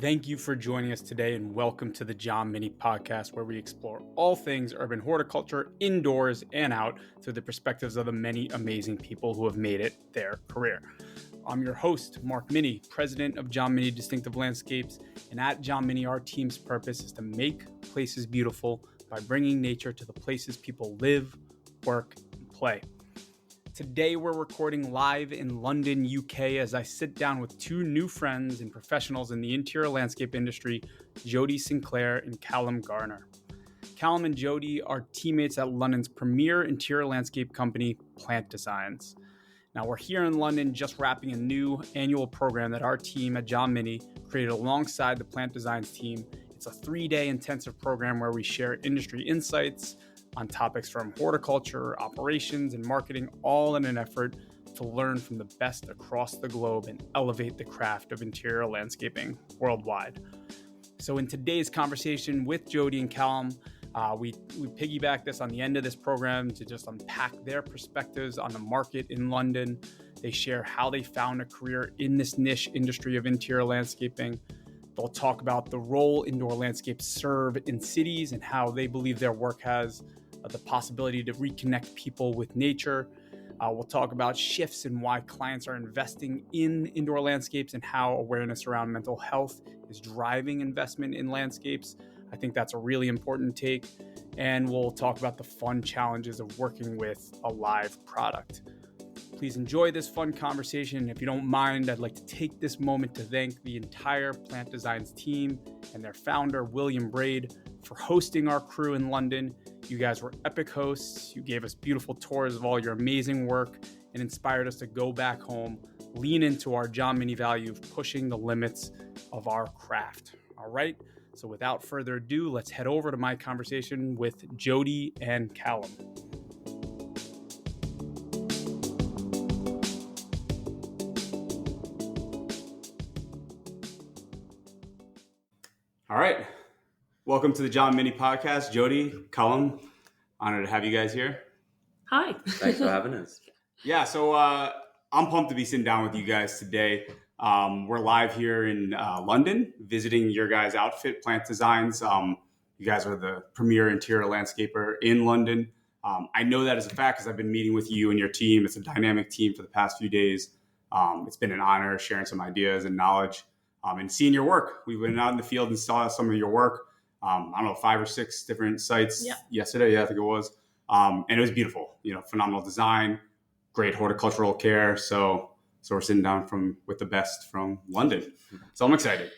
Thank you for joining us today and welcome to the John Mini Podcast, where we explore all things urban horticulture, indoors and out, through the perspectives of the many amazing people who have made it their career. I'm your host, Mark Mini, president of John Mini Distinctive Landscapes, and at John Mini, our team's purpose is to make places beautiful by bringing nature to the places people live, work, and play. Today, we're recording live in London, UK, as I sit down with two new friends and professionals in the interior landscape industry, Jody Sinclair and Callum Garner. Callum and Jody are teammates at London's premier interior landscape company, Plant Designs. Now, we're here in London just wrapping a new annual program that our team at John Mini created alongside the Plant Designs team. It's a 3-day intensive program where we share industry insights on topics from horticulture, operations, and marketing, all in an effort to learn from the best across the globe and elevate the craft of interior landscaping worldwide. So in today's conversation with Jody and Callum, we piggyback this on the end of this program to just unpack their perspectives on the market in London. They share how they found a career in this niche industry of interior landscaping. They'll talk about the role indoor landscapes serve in cities and how they believe their work has the possibility to reconnect people with nature. We'll talk about shifts and why clients are investing in indoor landscapes and how awareness around mental health is driving investment in landscapes. I think that's a really important take. And we'll talk about the fun challenges of working with a live product. Please enjoy this fun conversation. If you don't mind, I'd like to take this moment to thank the entire Plant Designs team and their founder, William Braid, for hosting our crew in London. You guys were epic hosts. You gave us beautiful tours of all your amazing work and inspired us to go back home, lean into our John Mini value of pushing the limits of our craft. All right. So without further ado, let's head over to my conversation with Jody and Callum. All right. Welcome to the John Mini Podcast. Jody, Callum, honored to have you guys here. Hi. Thanks for having us. Yeah, so I'm pumped to be sitting down with you guys today. We're live here in London, visiting your guys' outfit, Plant Designs. You guys are the premier interior landscaper in London. I know that as a fact because I've been meeting with you and your team. It's a dynamic team for the past few days. It's been an honor sharing some ideas and knowledge and seeing your work. We went out in the field and saw some of your work. I don't know, 5 or 6 different sites yesterday. Yeah, I think it was. And it was beautiful, phenomenal design, great horticultural care. So we're sitting down with the best from London. So I'm excited.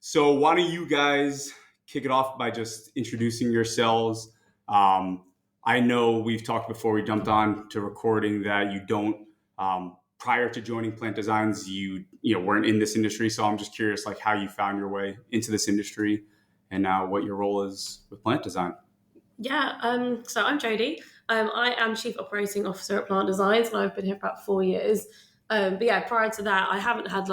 So why don't you guys kick it off by just introducing yourselves? I know we've talked before we jumped on to recording that you don't, prior to joining Plant Designs, you weren't in this industry. So I'm just curious, like how you found your way into this industry and now what your role is with Plant Design. Yeah, so I'm Jody. I am Chief Operating Officer at Plant Designs, and I've been here for about 4 years. But yeah, prior to that, I haven't had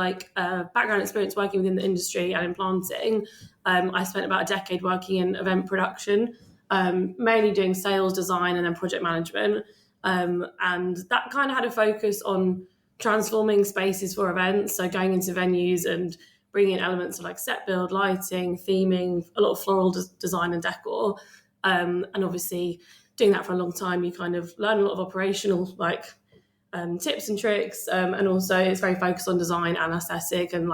background experience working within the industry and in planting. I spent about a decade working in event production, mainly doing sales, design, and then project management. And that kind of had a focus on transforming spaces for events, so going into venues and bringing in elements of like set build, lighting, theming, a lot of floral design and decor. And obviously doing that for a long time, you kind of learn a lot of operational tips and tricks. And also it's very focused on design and aesthetic and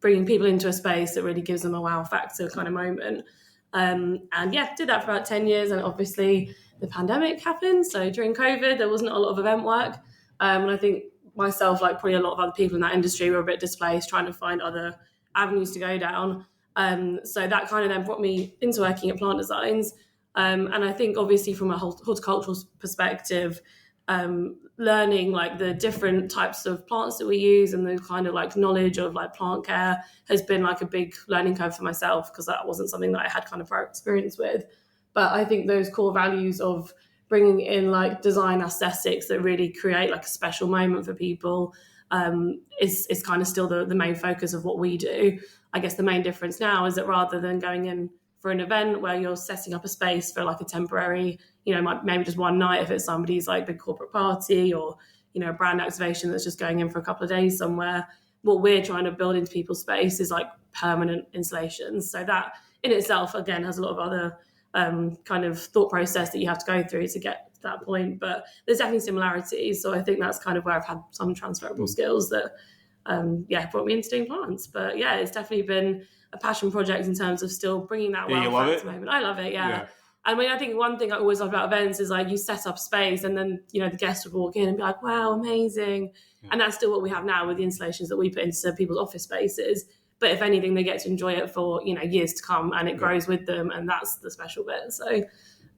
bringing people into a space that really gives them a wow factor kind of moment. And yeah, did that for about 10 years. And obviously the pandemic happened. So during COVID, there wasn't a lot of event work. And I think myself, like probably a lot of other people in that industry, were a bit displaced trying to find other avenues to go down. So that kind of then brought me into working at Plant Designs. And I think obviously from a horticultural perspective, learning like the different types of plants that we use and the kind of like knowledge of like plant care has been like a big learning curve for myself because that wasn't something that I had kind of prior experience with. But I think those core values of bringing in like design aesthetics that really create like a special moment for people is kind of still the main focus of what we do. I guess the main difference now is that rather than going in for an event where you're setting up a space for like a temporary, maybe just one night if it's somebody's like big corporate party or, a brand activation that's just going in for a couple of days somewhere, what we're trying to build into people's space is like permanent installations. So that in itself, again, has a lot of other kind of thought process that you have to go through to get to that point. But there's definitely similarities. So I think that's kind of where I've had some transferable skills that, brought me into doing plants. But yeah, it's definitely been a passion project in terms of still bringing that Yeah, you wealth love back it? to the moment. I love it, yeah. I mean, I think one thing I always love about events is like you set up space and then, the guests would walk in and be like, wow, amazing. Yeah. And that's still what we have now with the installations that we put into people's office spaces. But if anything, they get to enjoy it for, years to come, and it grows with them. And that's the special bit. So,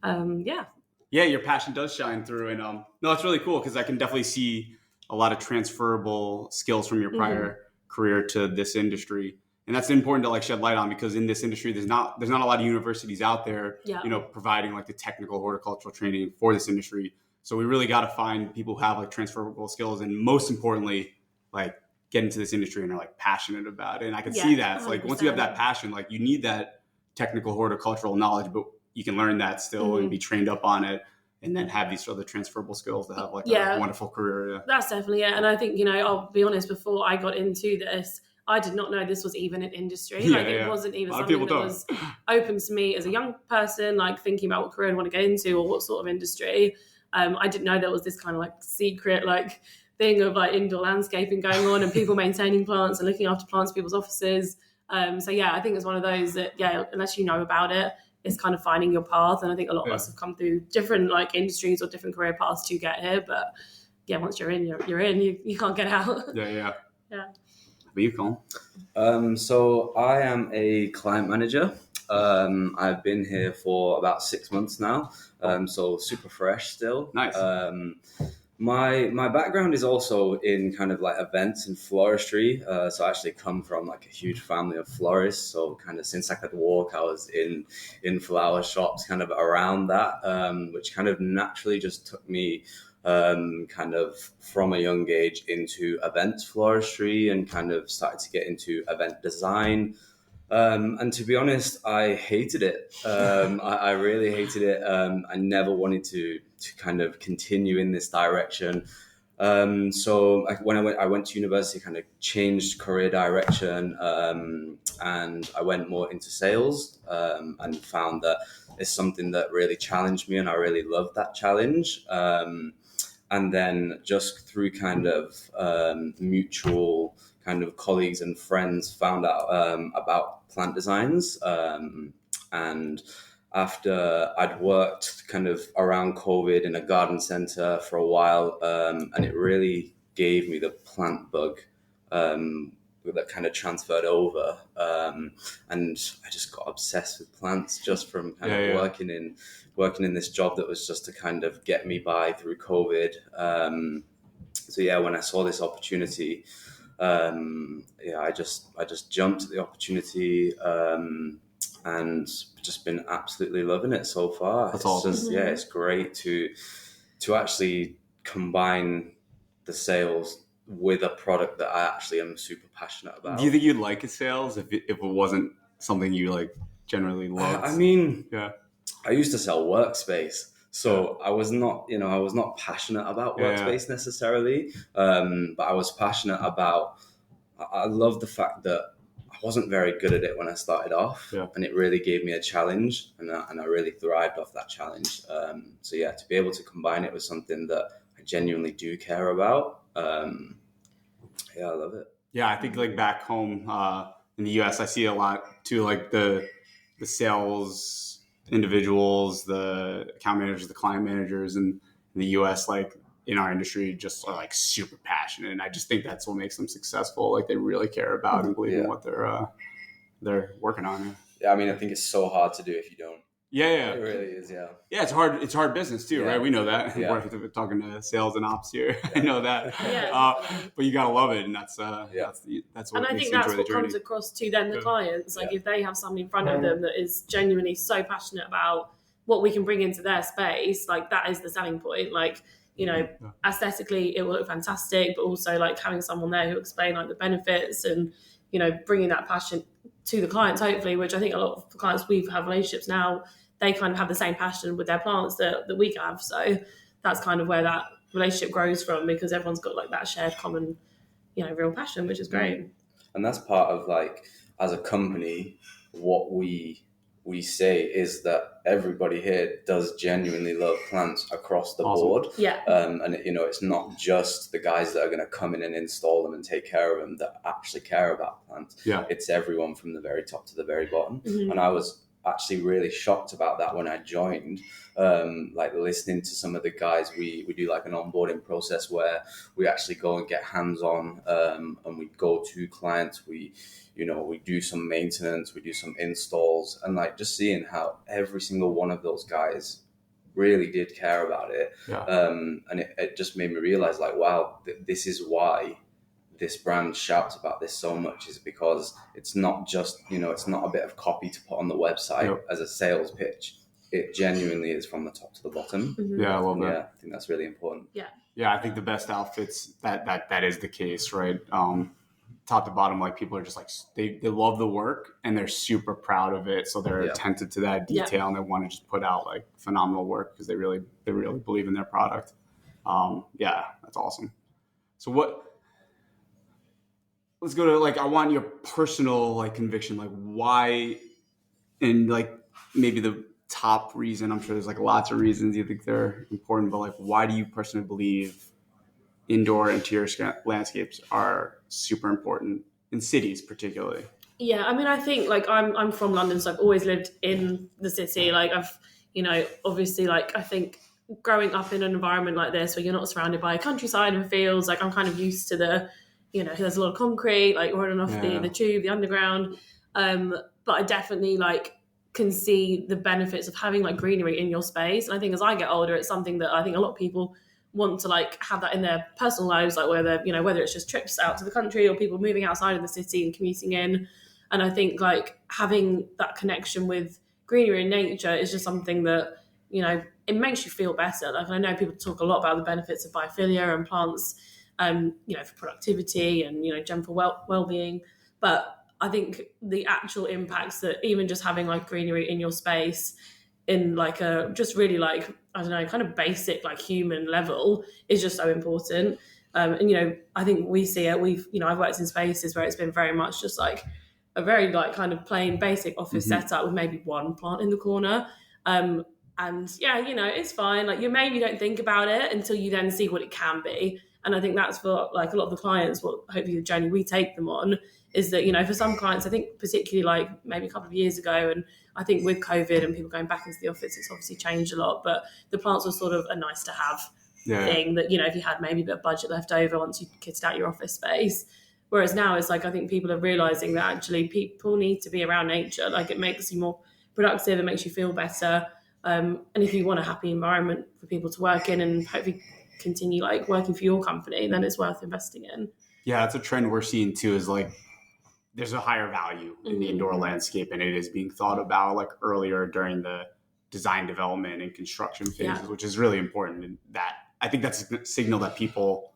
yeah. Yeah, your passion does shine through. And no, it's really cool because I can definitely see a lot of transferable skills from your prior career to this industry. And that's important to like shed light on, because in this industry, there's not a lot of universities out there, providing like the technical horticultural training for this industry. So we really got to find people who have like transferable skills, and most importantly, like get into this industry and are like passionate about it. And I can see that. It's like once you have that passion, like you need that technical horticultural knowledge, but you can learn that still and be trained up on it, and then have these other transferable skills to have like a wonderful career. Yeah. That's definitely it. And I think, I'll be honest, before I got into this, I did not know this was even an industry. It wasn't even something that was open to me as a young person, like thinking about what career I want to get into or what sort of industry. I didn't know there was this kind of like secret like thing of like indoor landscaping going on and people maintaining plants and looking after plants in people's offices. I think it's one of those that, unless you know about it, it's kind of finding your path. And I think a lot of us have come through different like industries or different career paths to get here. But yeah, once you're in, you're in. You can't get out. Yeah. Are you, Colin? So I am a client manager. I've been here for about 6 months now. So super fresh still. Nice. My background is also in kind of like events and floristry. So I actually come from like a huge family of florists. So kind of since I could walk, I was in flower shops kind of around that, which kind of naturally just took me kind of from a young age into event floristry and kind of started to get into event design. And to be honest, I hated it. I really hated it. I never wanted to kind of continue in this direction. So when I went to university, kind of changed career direction, and I went more into sales, and found that it's something that really challenged me, and I really loved that challenge. And then just through kind of mutual kind of colleagues and friends found out about plant designs. And after I'd worked kind of around COVID in a garden center for a while, and it really gave me the plant bug that kind of transferred over. And I just got obsessed with plants just from kind of working in this job that was just to kind of get me by through COVID. When I saw this opportunity, I just jumped at the opportunity, and just been absolutely loving it so far. That's awesome. It's great to actually combine the sales with a product that I actually am super passionate about. Do you think you'd like sales if it wasn't something you like generally loved? I used to sell workspace. So I was not passionate about workspace necessarily, but I was passionate about, I love the fact that I wasn't very good at it when I started off, and it really gave me a challenge, and I really thrived off that challenge. To be able to combine it with something that I genuinely do care about, I love it. Yeah, I think like back home in the US, I see a lot too, like the sales individuals, the account managers, the client managers in the US, like in our industry, just are like super passionate. And I just think that's what makes them successful. Like they really care about and believe in what they're working on. Yeah, I mean, I think it's so hard to do if you don't. Yeah. It really is, yeah. Yeah, it's hard. It's hard business too, right? We know that. Yeah. We're talking to sales and ops here. I know that. Yeah, but you gotta love it, and that's what. And I think that's what comes across to then the clients. Like if they have somebody in front of them that is genuinely so passionate about what we can bring into their space, like that is the selling point. Like, aesthetically it will look fantastic, but also like having someone there who explain like the benefits and bringing that passion to the clients, hopefully, which I think a lot of the clients we have relationships now, they kind of have the same passion with their plants that we have. So that's kind of where that relationship grows from, because everyone's got like that shared common, real passion, which is great. And that's part of like, as a company, what we say is that everybody here does genuinely love plants across the board. Yeah. And it's not just the guys that are going to come in and install them and take care of them that actually care about plants. Yeah. It's everyone from the very top to the very bottom. Mm-hmm. And I was actually really shocked about that when I joined. Like listening to some of the guys, we do like an onboarding process where we actually go and get hands-on, and we go to clients, we do some maintenance, we do some installs, and like just seeing how every single one of those guys really did care about it. Yeah. And it just made me realize, like, wow, this is why this brand shouts about this so much, is because it's not just, it's not a bit of copy to put on the website as a sales pitch. It genuinely is from the top to the bottom. Mm-hmm. Yeah, I love that. Yeah, I think that's really important. Yeah, I think the best outfits, that is the case, right? Top to bottom, like people are just like, they love the work and they're super proud of it. So they're attentive to that detail and they want to just put out like phenomenal work because they really believe in their product. Yeah, that's awesome. So let's go to like, I want your personal like conviction, like why, and like maybe the top reason, I'm sure there's like lots of reasons you think they're important, but like, why do you personally believe indoor interior landscapes are super important in cities particularly? Yeah, I mean, I think like I'm from London, so I've always lived in the city. Like I've, obviously, like I think growing up in an environment like this where you're not surrounded by a countryside and fields, like I'm kind of used to the, there's a lot of concrete, like running off the tube, the underground. But I definitely like can see the benefits of having like greenery in your space. And I think as I get older, it's something that I think a lot of people want to like have that in their personal lives, like whether it's just trips out to the country or people moving outside of the city and commuting in. And I think like having that connection with greenery and nature is just something that, it makes you feel better. Like I know people talk a lot about the benefits of biophilia and plants, for productivity and, general well-being. But I think the actual impacts that even just having like greenery in your space in like a just really like, I don't know, kind of basic like human level is just so important. And, I think we see it, I've worked in spaces where it's been very much just like a very like kind of plain basic office setup with maybe one plant in the corner. And yeah, it's fine. Like you maybe don't think about it until you then see what it can be. And I think that's for like a lot of the clients, what hopefully the journey we take them on is that, for some clients, I think particularly like maybe a couple of years ago, and I think with COVID and people going back into the office, it's obviously changed a lot, but the plants were sort of a nice to have thing that, if you had maybe a bit of budget left over once you kitted out your office space. Whereas now it's like, I think people are realizing that actually people need to be around nature. Like it makes you more productive, it makes you feel better. And if you want a happy environment for people to work in and hopefully continue like working for your company, then it's worth investing in. Yeah, that's a trend we're seeing too, is like there's a higher value in the indoor landscape, and it is being thought about like earlier during the design development and construction phases, which is really important. And that I think that's a signal that people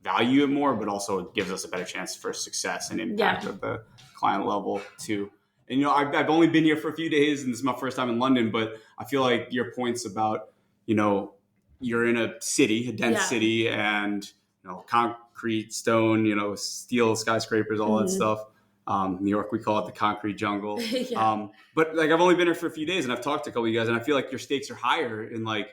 value it more, but also it gives us a better chance for success and impact at the client level too. And I've only been here for a few days, and this is my first time in London, but I feel like your points about you're in a city, a dense city, and concrete, stone, steel skyscrapers, all that stuff. New York, we call it the concrete jungle. But like I've only been here for a few days, and I've talked to a couple of you guys, and I feel like your stakes are higher in like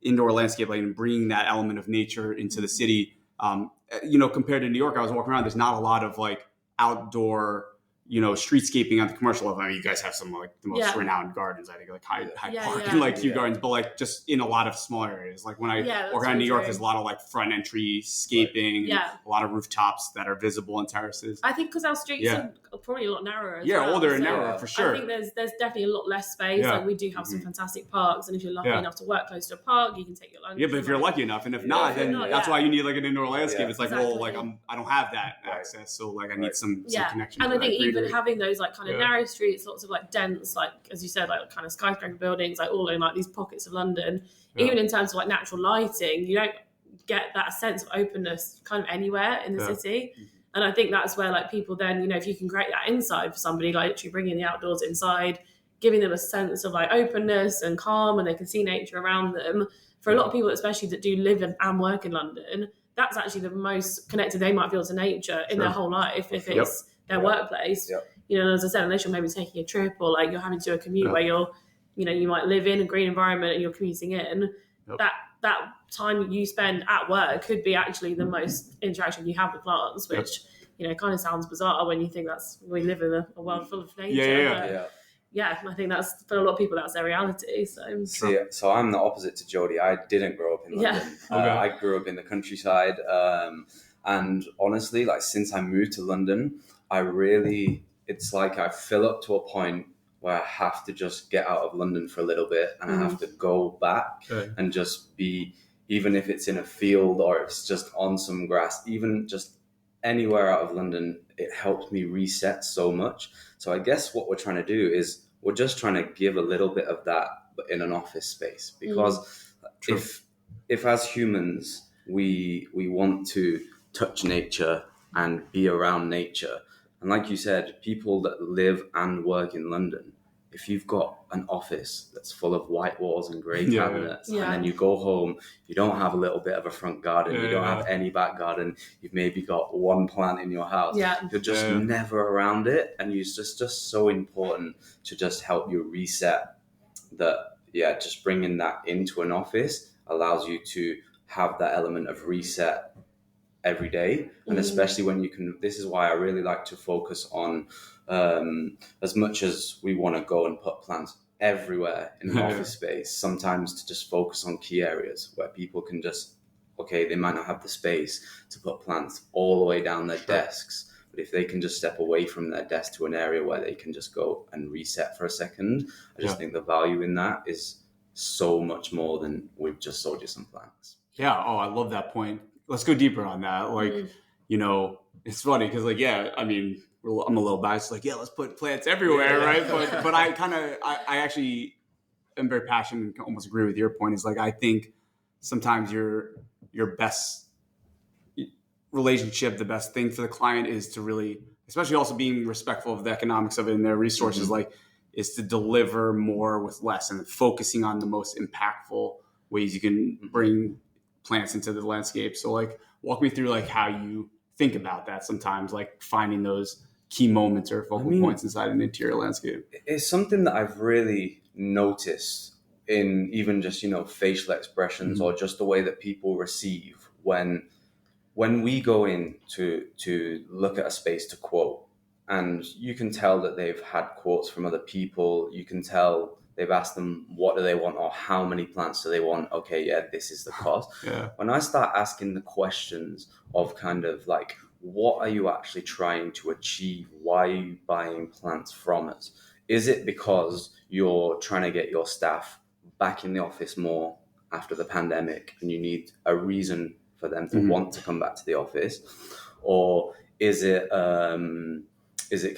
indoor landscape, like in bringing that element of nature into the city. Compared to New York, I was walking around. There's not a lot of like outdoor, streetscaping on the commercial level. I mean, you guys have some like the most renowned gardens, I think, like Hyde Park and like Kew Gardens, but like just in a lot of small areas. Like when I walk around New York, there's a lot of like front entry scaping, and a lot of rooftops that are visible and terraces. I think because our streets are probably a lot narrower. Well, older and narrower for sure. I think there's definitely a lot less space. Like we do have some fantastic parks, and if you're lucky enough to work close to a park, you can take your lunch. Yeah, but if you're lucky enough, and if not, then that's why you need like an indoor landscape. It's like, well, like I don't have that access, so like I need some connection. And I think even having those like kind of narrow streets, lots of like dense, like as you said, like kind of skyscraper buildings, like all in like these pockets of London, even in terms of like natural lighting, you don't get that sense of openness kind of anywhere in the city. And I think that's where like people then, if you can create that inside for somebody, like actually bringing the outdoors inside, giving them a sense of like openness and calm, and they can see nature around them. For a lot of people, especially that do live and work in London, that's actually the most connected they might feel to nature in their whole life if it's their workplace. as I said, unless you're maybe taking a trip or like you're having to do a commute where you're, you might live in a green environment and you're commuting in, that time you spend at work could be actually the most interaction you have with plants, which, kind of sounds bizarre when you think we live in a world full of nature. I think that's, for a lot of people, that's their reality. So I'm the opposite to Jodie. I didn't grow up in London. I grew up in the countryside. And honestly, like since I moved to London, it's like I fill up to a point where I have to just get out of London for a little bit and I have to go back and just be, even if it's in a field or it's just on some grass, even just anywhere out of London, it helps me reset so much. So I guess what we're trying to do is we're just trying to give a little bit of that, but in an office space, because if as humans we want to touch nature and be around nature, and like you said, people that live and work in London, if you've got an office that's full of white walls and grey cabinets, and then you go home, you don't have a little bit of a front garden, you don't have any back garden, you've maybe got one plant in your house, you're just never around it, and it's just so important to just help you reset that. Just bringing that into an office allows you to have that element of reset every day, and especially when you can. This is why I really like to focus on, as much as we want to go and put plants everywhere in an office space, sometimes to just focus on key areas where people can just, they might not have the space to put plants all the way down their desks, but if they can just step away from their desk to an area where they can just go and reset for a second, I just think the value in that is so much more than we've just sold you some plants. I love that point. Let's go deeper on that. It's funny because I'm a little biased. Let's put plants everywhere, right? But I actually am very passionate and almost agree with your point. Is I think sometimes your best relationship, the best thing for the client is to really, especially also being respectful of the economics of it and their resources, is to deliver more with less and focusing on the most impactful ways you can bring plants into the landscape. So walk me through how you think about that sometimes, finding those key moments or focal points inside an interior landscape. It's something that I've really noticed in even just, facial expressions or just the way that people receive when we go in to look at a space to quote, and you can tell that they've had quotes from other people. You can tell they've asked them, what do they want or how many plants do they want? This is the cost. When I start asking the questions of kind of what are you actually trying to achieve? Why are you buying plants from us? Is it because you're trying to get your staff back in the office more after the pandemic and you need a reason for them to want to come back to the office? Or is it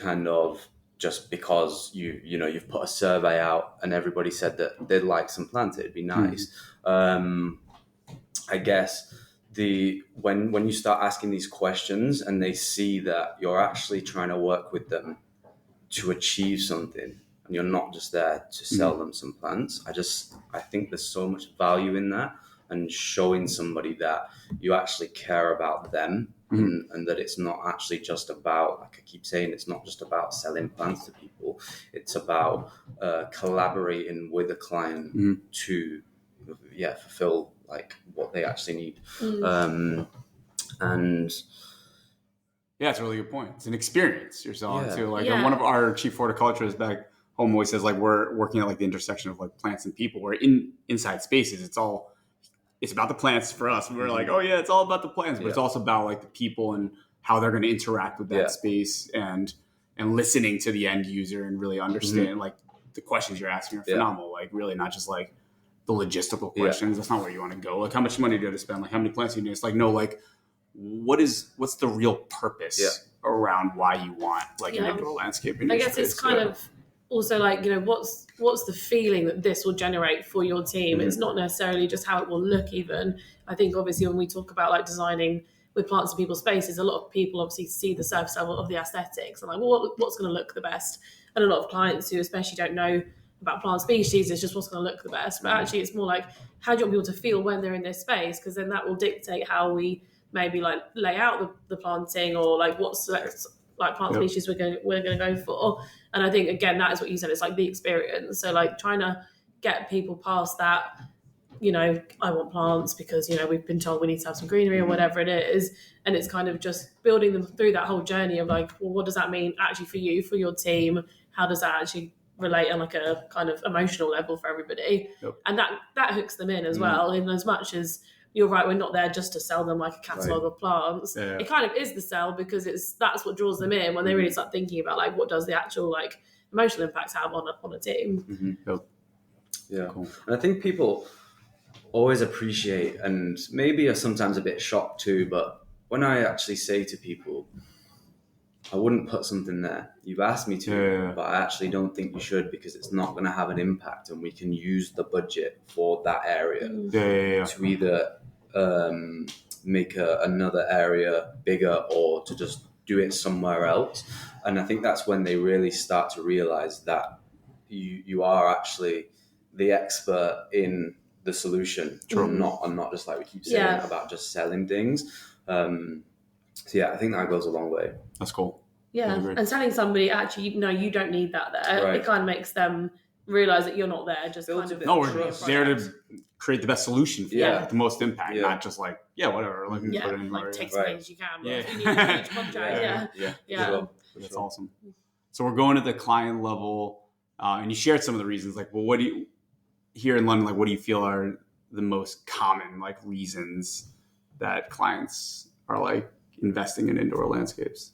kind of just because you've put a survey out and everybody said that they'd like some plants, it'd be nice. I guess when you start asking these questions and they see that you're actually trying to work with them to achieve something and you're not just there to sell them some plants, I think there's so much value in that, and showing somebody that you actually care about them. And that it's not actually just about, I keep saying, it's not just about selling plants to people. It's about collaborating with a client to, fulfill what they actually need. And it's a really good point. It's an experience you're selling to. One of our chief horticulturists back home always says we're working at the intersection of plants and people. Where inside spaces, it's about the plants for us. We're it's all about the plants, but it's also about the people and how they're going to interact with that space and listening to the end user and really understand the questions you're asking are phenomenal. Really not just the logistical questions. That's not where you want to go. How much money do you have to spend? How many plants do you need? It's what's the real purpose around why you want an indoor landscape in your space? It's kind of also what's the feeling that this will generate for your team. It's not necessarily just how it will look. Even I think obviously when we talk about designing with plants in people's spaces, a lot of people obviously see the surface level of the aesthetics and what's going to look the best, and a lot of clients who especially don't know about plant species, it's just what's going to look the best. But actually it's more how do you want people to feel when they're in this space, because then that will dictate how we maybe lay out the planting or like plant species we're going to go for. And I think again that is what you said. It's like the experience. So like trying to get people past that. I want plants because we've been told we need to have some greenery or whatever it is, and it's kind of just building them through that whole journey of like, well, what does that mean actually for you, for your team? How does that actually relate on like a kind of emotional level for everybody? And that hooks them in as well. In as much as you're right, we're not there just to sell them like a catalogue of plants. It kind of is the sell because that's what draws them in when they really start thinking about like what does the actual like emotional impacts have on a team. Yeah, cool. And I think people always appreciate and maybe are sometimes a bit shocked too, but when I actually say to people, I wouldn't put something there. You've asked me to, but I actually don't think you should because it's not going to have an impact, and we can use the budget for that area to either make another area bigger or to just do it somewhere else. And I think that's when they really start to realize that you are actually the expert in the solution, and not just like we keep saying about just selling things. So I think that goes a long way. That's cool. Yeah, and telling somebody actually, no, you don't need that there. It kind of makes them realize that you're not there. Just kind of we're there to create the best solution for like the most impact, not just like whatever. Put it in like take as many as you can. If you need a huge contract, That's awesome. So we're going to the client level, and you shared some of the reasons. Like, well, what do you here in London? Like, what do you feel are the most common like reasons that clients are like investing in indoor landscapes?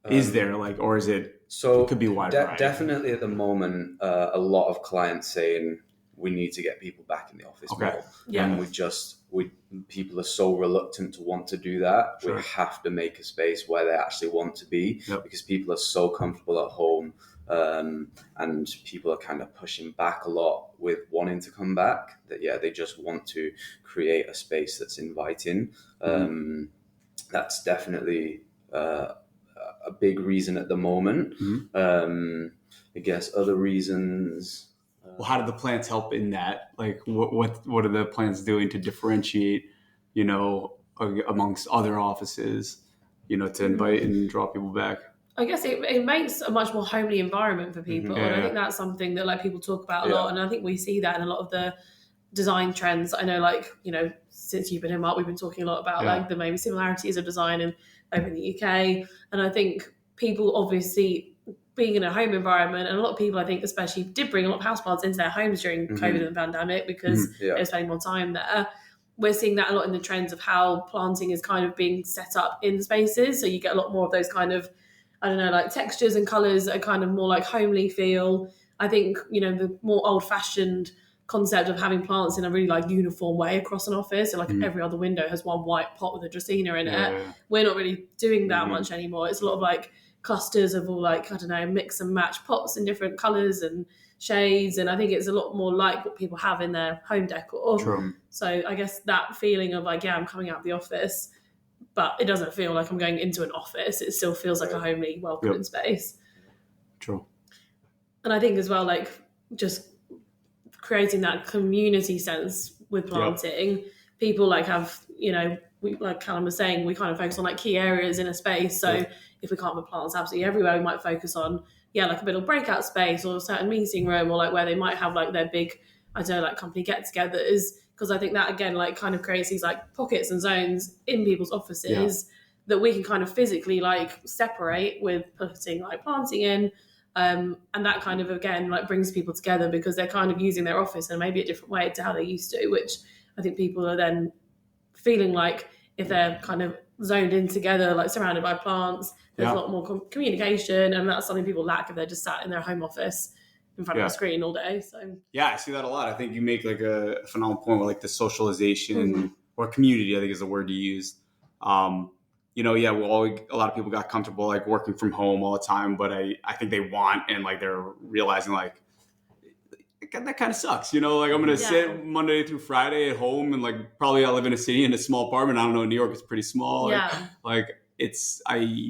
Is there like, or is it? So it could be wide variety. Definitely at the moment, a lot of clients saying we need to get people back in the office more, and people are so reluctant to want to do that. We have to make a space where they actually want to be because people are so comfortable at home, and people are kind of pushing back a lot with wanting to come back. That they just want to create a space that's inviting. That's definitely a big reason at the moment. I guess other reasons. Well, how do the plants help in that? Like, what are the plants doing to differentiate, amongst other offices, to invite and draw people back? I guess it makes a much more homely environment for people, and I think that's something that like people talk about a lot, and I think we see that in a lot of the design trends. I know, like since you've been here, Mark, we've been talking a lot about like the maybe similarities of design and over in the UK, and I think people obviously being in a home environment, and a lot of people I think especially did bring a lot of houseplants into their homes during COVID and the pandemic because they were spending more time there. We're seeing that a lot in the trends of how planting is kind of being set up in spaces, so you get a lot more of those kind of like textures and colours that are kind of more like homely feel. I think the more old-fashioned concept of having plants in a really like uniform way across an office, and like every other window has one white pot with a dracaena in it. We're not really doing that much anymore. It's a lot of like clusters of all like mix and match pots in different colours and shades, and I think it's a lot more like what people have in their home decor. So I guess that feeling of like I'm coming out of the office, but it doesn't feel like I'm going into an office. It still feels like a homely, welcoming space. And I think as well, like just creating that community sense with planting, people like have, we, like Callum was saying, we kind of focus on like key areas in a space. So if we can't put plants absolutely everywhere, we might focus on, like a little breakout space or a certain meeting room, or like where they might have like their big, like company get-togethers. Because I think that again, like kind of creates these like pockets and zones in people's offices that we can kind of physically like separate with putting like planting in. And that kind of, again, like brings people together because they're kind of using their office in maybe a different way to how they used to, which I think people are then feeling like if they're kind of zoned in together, like surrounded by plants, there's a lot more communication, and that's something people lack if they're just sat in their home office in front of a screen all day. So I see that a lot. I think you make like a phenomenal point with like the socialization or community, I think is the word you used. A lot of people got comfortable like working from home all the time, but I think they want, and like they're realizing like that kind of sucks, like I'm going to sit Monday through Friday at home, and like probably I live in a city in a small apartment. I don't know, New York is pretty small. I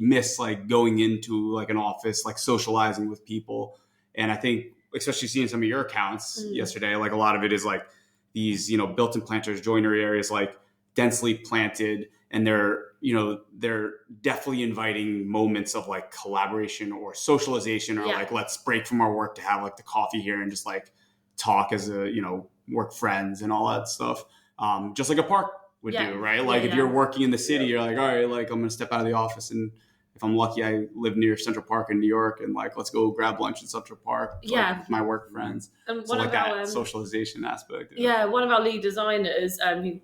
miss like going into like an office, like socializing with people. And I think, especially seeing some of your accounts yesterday, like a lot of it is like these, built-in planters, joinery areas, like densely planted, and they're definitely inviting moments of like collaboration or socialization, or like, let's break from our work to have like the coffee here and just like talk as a, work friends and all that stuff. Just like a park would do, right? Like if you're working in the city, you're like, all right, like I'm going to step out of the office, and if I'm lucky, I live near Central Park in New York, and like, let's go grab lunch in Central Park. Like, with my work friends. And so like that socialization aspect. One of our lead designers,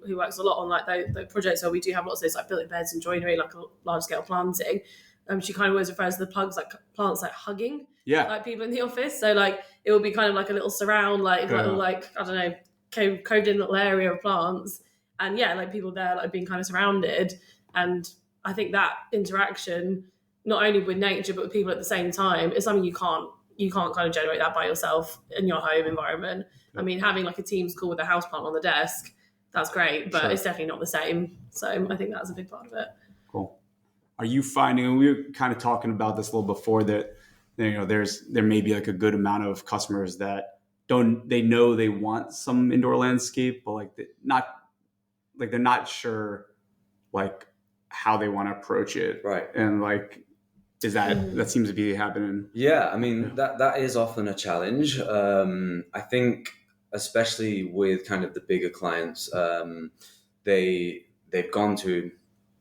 who works a lot on like the projects where we do have lots of those like built-in beds and joinery, like a large scale planting. She kind of always refers to the plants like hugging, like people in the office. So like it will be kind of like a little surround, like little like, I don't know, coded in little area of plants, and like people there like being kind of surrounded. And I think that interaction, not only with nature but with people at the same time, is something you can't kind of generate that by yourself in your home environment. I mean, having like a Teams call with a houseplant on the desk, that's great, but it's definitely not the same. So I think that's a big part of it. Cool. Are you finding, and we were kind of talking about this a little before, that there may be like a good amount of customers that they know they want some indoor landscape, but like they're not sure like how they want to approach it, right? And like, is that seems to be happening? Yeah, I mean that is often a challenge. I think especially with kind of the bigger clients, they've gone to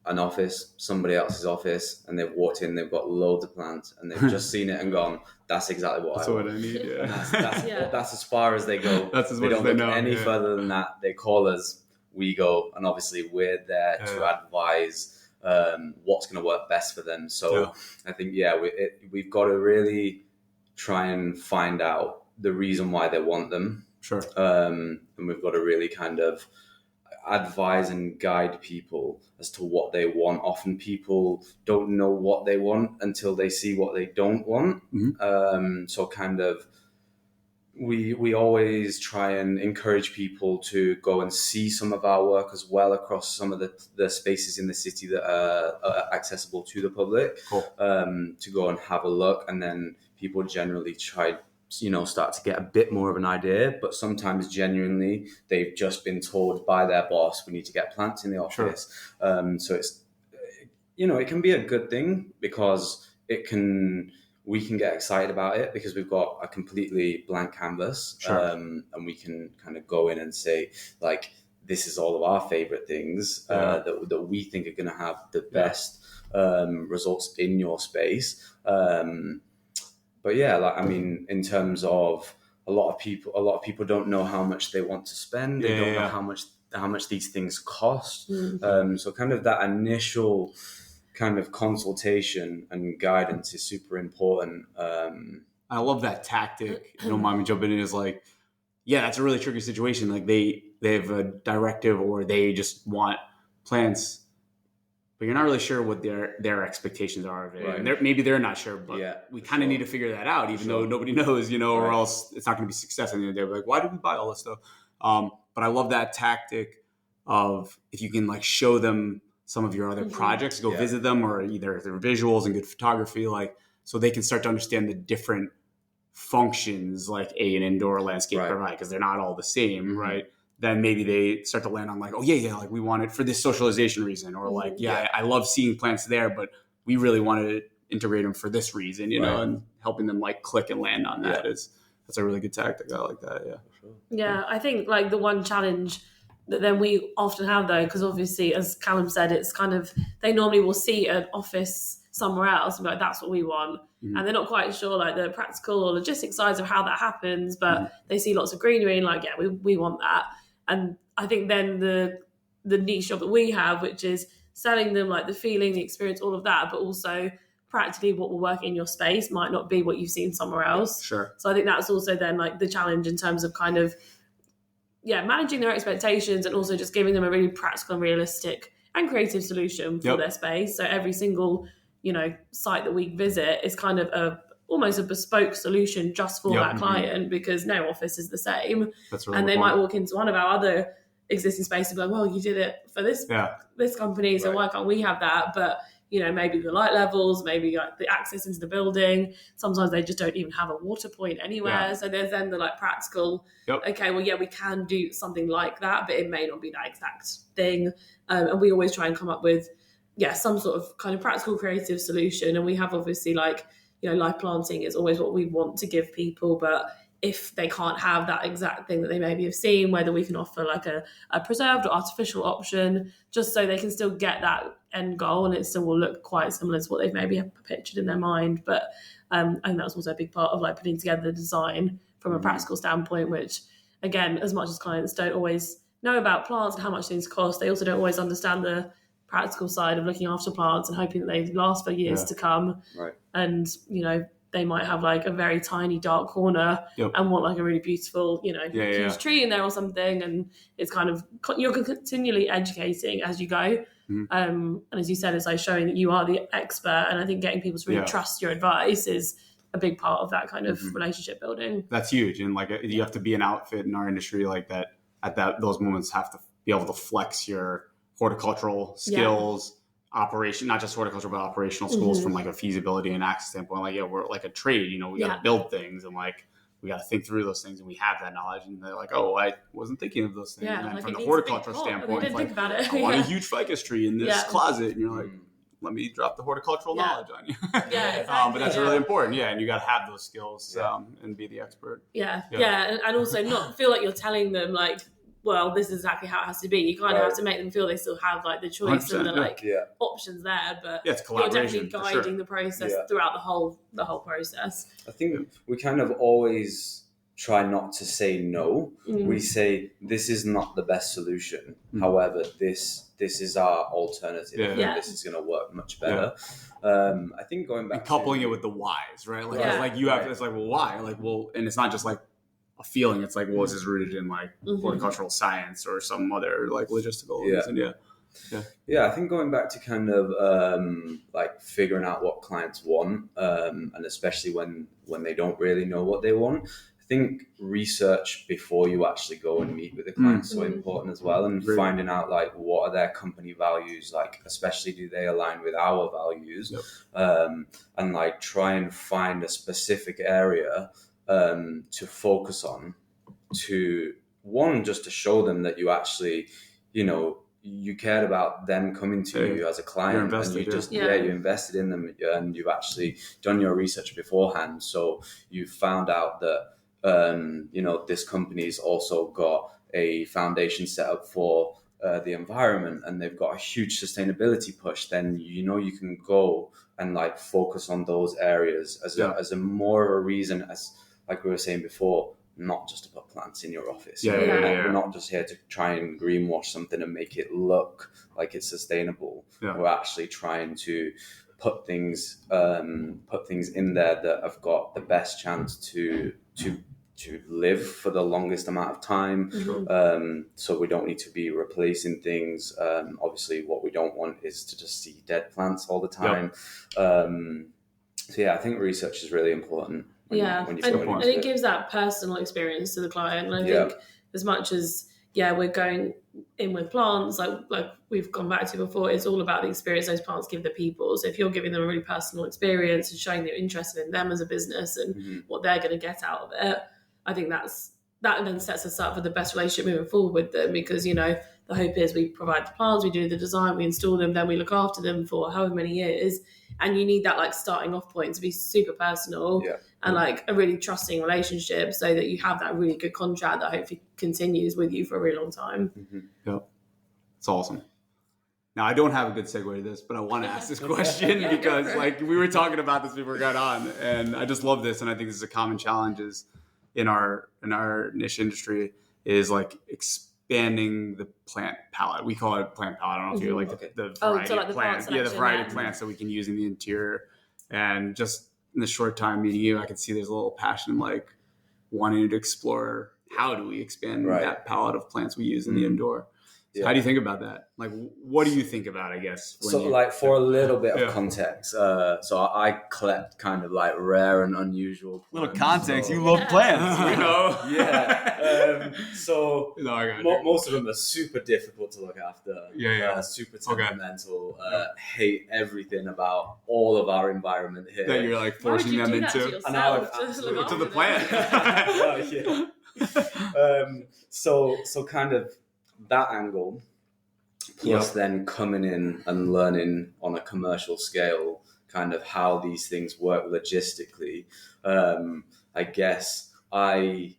an office, somebody else's office, and they've walked in, they've got loads of plants, and they've just seen it and gone, that's exactly what I want. I need. Yeah. That's as far as they go. That's as they much don't as they look know. any further than that. They call us, we go, and obviously we're there to advise what's going to work best for them. So I think we've got to really try and find out the reason why they want them. Sure. And we've got to really kind of advise and guide people as to what they want. Often people don't know what they want until they see what they don't want. Mm-hmm. So kind of we always try and encourage people to go and see some of our work as well across some of the spaces in the city that are accessible to the public. Cool. To go and have a look, and then people generally try start to get a bit more of an idea, but sometimes genuinely they've just been told by their boss, we need to get plants in the office. Sure. So it's, it can be a good thing because we can get excited about it because we've got a completely blank canvas. Sure. And we can kind of go in and say, like, this is all of our favorite things that we think are going to have the best results in your space. But in terms of a lot of people don't know how much they want to spend. They don't know how much these things cost. Mm-hmm. So kind of that initial kind of consultation and guidance is super important. I love that tactic. You don't mind me jumping in. Is like, that's a really tricky situation. Like they have a directive, or they just want plants, but you're not really sure what their expectations are of it. Right. And maybe they're not sure, but we kind of need to figure that out, even though nobody knows, or else it's not going to be success. And they're like, why did we buy all this stuff? But I love that tactic of, if you can like show them some of your other projects, go visit them, or either their visuals and good photography, like, so they can start to understand the different functions like an indoor landscape provide, because they're not all the same, right? Then maybe they start to land on like, like we want it for this socialization reason, or like, I love seeing plants there, but we really want to integrate them for this reason, and helping them like click and land on that that's a really good tactic. I like that. Yeah, I think like the one challenge that then we often have though, because obviously, as Callum said, it's kind of, they normally will see an office somewhere else and be like, that's what we want. Mm-hmm. And they're not quite sure like the practical or logistic sides of how that happens, but they see lots of greenery and like, we want that. And I think then the niche job that we have, which is selling them like the feeling, the experience, all of that, but also practically what will work in your space might not be what you've seen somewhere else. Sure. So I think that's also then like the challenge in terms of kind of, managing their expectations, and also just giving them a really practical and realistic and creative solution for their space. So every single, site that we visit is kind of almost a bespoke solution just for that client, because no office is the same. That's really and they might walk into one of our other existing spaces and be like, well, you did it for this company, so why can't we have that? But maybe the light levels, maybe like the access into the building. Sometimes they just don't even have a water point anywhere. Yeah. So there's then the like practical, okay, well, yeah, we can do something like that, but it may not be that exact thing. And we always try and come up with, some sort of kind of practical creative solution. And we have obviously like, live planting is always what we want to give people, but if they can't have that exact thing that they maybe have seen, whether we can offer like a preserved or artificial option, just so they can still get that end goal and it still will look quite similar to what they've maybe pictured in their mind. But I think that's also a big part of like putting together the design from a practical standpoint, which again, as much as clients don't always know about plants and how much things cost, they also don't always understand the practical side of looking after plants and hoping that they last for years to come. Right. And, they might have like a very tiny dark corner and want like a really beautiful, huge tree in there or something. And it's kind of, you're continually educating as you go. And as you said, it's like showing that you are the expert. And I think getting people to really trust your advice is a big part of that kind of relationship building. That's huge. And like you have to be an outfit in our industry like that at those moments have to be able to flex your horticultural skills, operation, not just horticulture, but operational skills from like a feasibility and access standpoint. Like, we're like a trade, we got to build things and like, we got to think through those things and we have that knowledge. And they're like, oh, I wasn't thinking of those things. And then like from the horticultural standpoint, think about it. I want a huge ficus tree in this closet. And you're like, let me drop the horticultural knowledge on you. Exactly. But that's really important. And you got to have those skills and be the expert. And also not feel like you're telling them like, well, this is exactly how it has to be. You kind of have to make them feel they still have like the choice and the options there, but it's you're definitely guiding the process throughout the whole process. I think we kind of always try not to say no. We say this is not the best solution. However, this is our alternative. This is going to work much better. I think going back and coupling it with the whys, right? Like it's like you have it's like, well, why? Like, well, and it's not just like a feeling. It's like, well, this is rooted in like horticultural science or some other like logistical reason. I think going back to kind of like figuring out what clients want, and especially when they don't really know what they want, I think research before you actually go and meet with the client is so important as well, and finding out like what are their company values, like especially do they align with our values, and like try and find a specific area to focus on, to one, just to show them that you actually, you cared about them coming to you as a client, and you just you invested in them, and you've actually done your research beforehand. So you found out that this company's also got a foundation set up for the environment, and they've got a huge sustainability push. Then you can go and like focus on those areas as a more of a reason, as like we were saying before, not just to put plants in your office. We're not just here to try and greenwash something and make it look like it's sustainable. We're actually trying to put things in there that have got the best chance to live for the longest amount of time. So we don't need to be replacing things. Obviously, what we don't want is to just see dead plants all the time. I think research is really important. And it gives that personal experience to the client. And I think as much as we're going in with plants, like we've gone back to before, it's all about the experience those plants give the people. So if you're giving them a really personal experience and showing that you're interested in them as a business and what they're going to get out of it, I think that then sets us up for the best relationship moving forward with them, because the hope is we provide the plants, we do the design, we install them, then we look after them for however many years. And you need that like starting off point to be super personal and like a really trusting relationship, so that you have that really good contract that hopefully continues with you for a really long time. It's awesome. Now, I don't have a good segue to this, but I want to ask this question because like we were talking about this before we got on, and I just love this. And I think this is a common challenge in our niche industry is like expanding the plant palette. We call it plant palette. I don't know if you're like the variety of plants. The variety of plants that we can use in the interior. And just in the short time meeting you, I can see there's a little passion like wanting to explore how do we expand that palette of plants we use in the indoor. So how do you think about that? Like, what do you think about, I guess? For a little bit of context, so I collect kind of like rare and unusual plants. Little context, so, you love plants, you know? Most of them are super difficult to look after. Super temperamental. Hate everything about all of our environment here. That you're like forcing them into. To the plant. So kind of that angle, plus then coming in and learning on a commercial scale kind of how these things work logistically. I guess I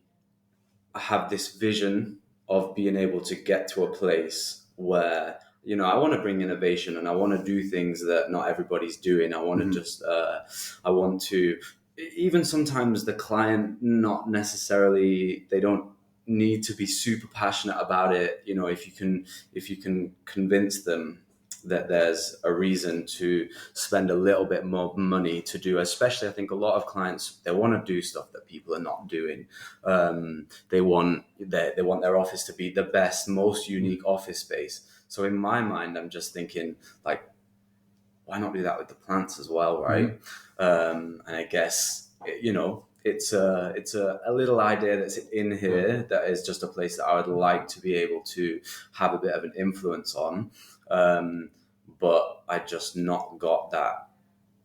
have this vision of being able to get to a place where, you know, I want to bring innovation and I want to do things that not everybody's doing. I want to just, I want to, even sometimes the client, not necessarily, they don't need to be super passionate about it. You know, if you can convince them that there's a reason to spend a little bit more money to do, especially I think a lot of clients, they want to do stuff that people are not doing. They want their office to be the best, most unique office space. So in my mind, I'm just thinking like, why not do that with the plants as well, right? And I guess, you know, it's a little idea that's in here that is just a place that I would like to be able to have a bit of an influence on. But I just not got that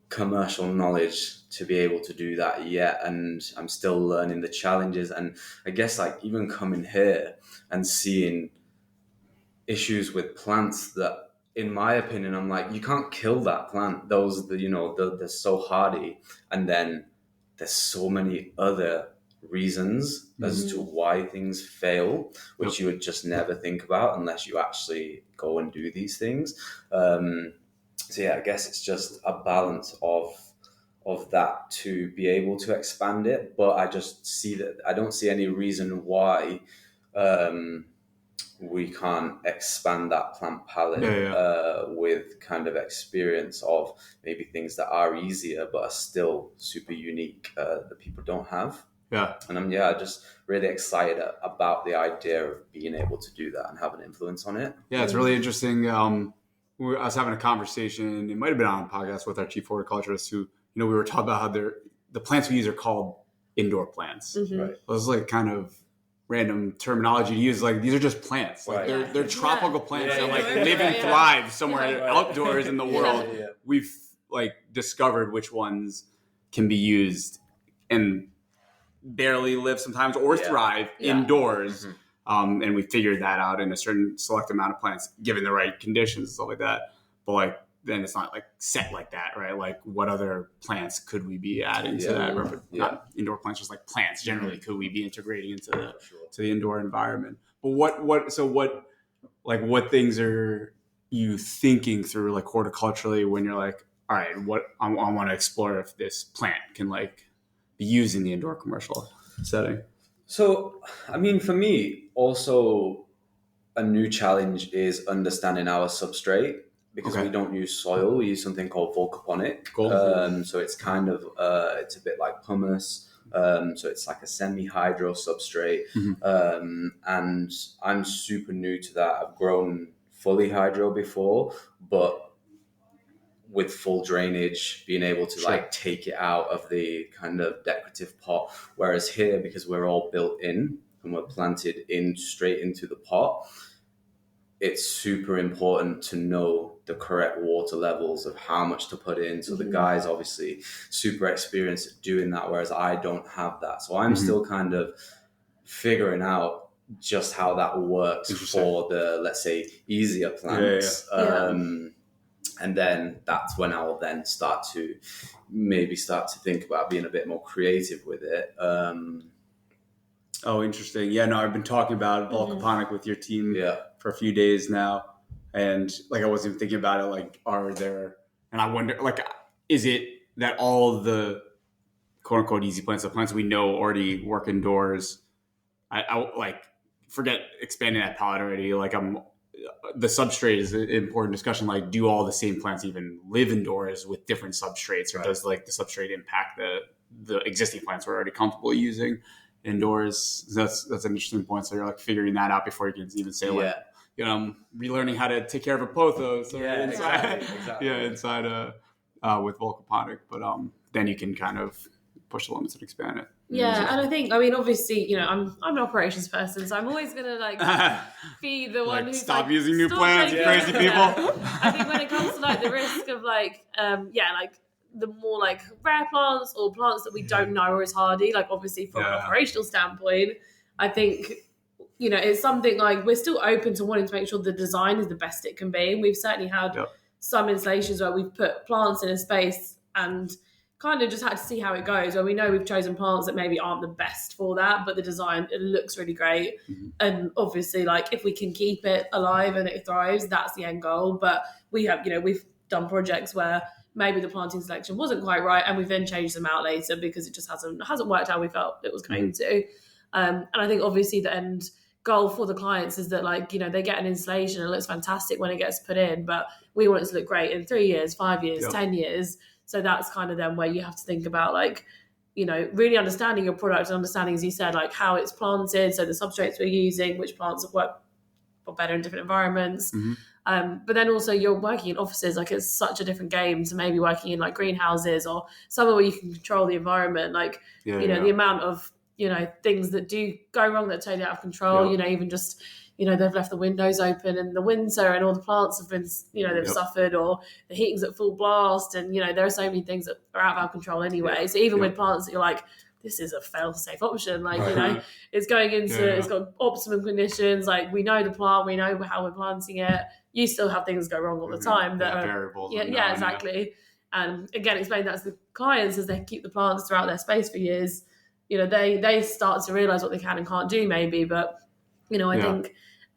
commercial knowledge to be able to do that yet. And I'm still learning the challenges. And I guess like even coming here and seeing issues with plants that, in my opinion, I'm like, you can't kill that plant. They're so hardy. And then there's so many other reasons as to why things fail, which you would just never think about unless you actually go and do these things. So yeah, I guess it's just a balance of that to be able to expand it. But I just see that I don't see any reason why we can't expand that plant palette with kind of experience of maybe things that are easier but are still super unique that people don't have. And I'm just really excited about the idea of being able to do that and have an influence on it. Yeah, it's really interesting. I was having a conversation, it might have been on a podcast with our chief horticulturist who, you know, we were talking about how the plants we use are called indoor plants. Right. It was like kind of random terminology to use. Like, these are just plants. Like they're tropical plants that like live and thrive somewhere outdoors in the world. We've like discovered which ones can be used and barely live sometimes or thrive indoors. And we figured that out in a certain select amount of plants, given the right conditions and stuff like that. But like, then it's not like set like that, right? Like, what other plants could we be adding to that? Not indoor plants, just like plants generally. Could we be integrating into the indoor environment? But what things are you thinking through, like horticulturally, when you're like, all right, what I want to explore if this plant can like be used in the indoor commercial setting? So, I mean, for me, also a new challenge is understanding our substrate, because we don't use soil. We use something called volcaponic. So it's kind of, it's a bit like pumice. So it's like a semi-hydro substrate. And I'm super new to that. I've grown fully hydro before, but with full drainage, being able to like take it out of the kind of decorative pot. Whereas here, because we're all built in and we're planted in straight into the pot, it's super important to know the correct water levels of how much to put in. So the guys obviously super experienced at doing that, whereas I don't have that. So I'm still kind of figuring out just how that works for the, let's say, easier plants. And then that's when I'll then start to think about being a bit more creative with it. Oh, interesting. Yeah, no, I've been talking about volcaponic with your team for a few days now. And like, I wasn't even thinking about it. Like, and I wonder, like, is it that all the quote unquote easy plants, the plants we know already work indoors? I like, forget expanding that palette already. Like, the substrate is an important discussion. Like, do all the same plants even live indoors with different substrates, or does like the substrate impact the existing plants we're already comfortable using indoors? That's an interesting point. So you're like figuring that out before you can even say relearning how to take care of a pothos. Or Yeah, inside, exactly. Yeah, inside with Volcaponic. But then you can kind of push the limits and expand it. Yeah, and I think, I mean, obviously, I'm an operations person, so I'm always gonna like be the one who's stop like, using new stop plans, you taking- crazy people. I think when it comes to like the risk of like, like the more like rare plants or plants that we don't know are as hardy, like obviously from an operational standpoint, I think it's something like we're still open to wanting to make sure the design is the best it can be. And we've certainly had some installations where we've put plants in a space and kind of just had to see how it goes. Where we know we've chosen plants that maybe aren't the best for that, but the design, it looks really great. Mm-hmm. And obviously, like if we can keep it alive and it thrives, that's the end goal. But we have, we've done projects where maybe the planting selection wasn't quite right, and we've then changed them out later because it just hasn't worked how we felt it was going to. And I think obviously the end goal for the clients is that they get an installation and it looks fantastic when it gets put in, but we want it to look great in 3 years, 5 years, 10 years. So that's kind of then where you have to think about really understanding your product and understanding, as you said, like how it's planted, so the substrates we're using, which plants have worked better in different environments. But then also you're working in offices, like it's such a different game to maybe working in like greenhouses or somewhere where you can control the environment, the amount of things that do go wrong that are totally out of control. Even just they've left the windows open in the winter and all the plants have been they've suffered, or the heating's at full blast, and there are so many things that are out of our control anyway. So even with plants that you're like, this is a fail-safe option, it's going into it's got optimum conditions, like we know the plant, we know how we're planting it, you still have things go wrong all the time that are variables. Exactly. And again, explain that to the clients as they keep the plants throughout their space for years. They start to realize what they can and can't do maybe, but I think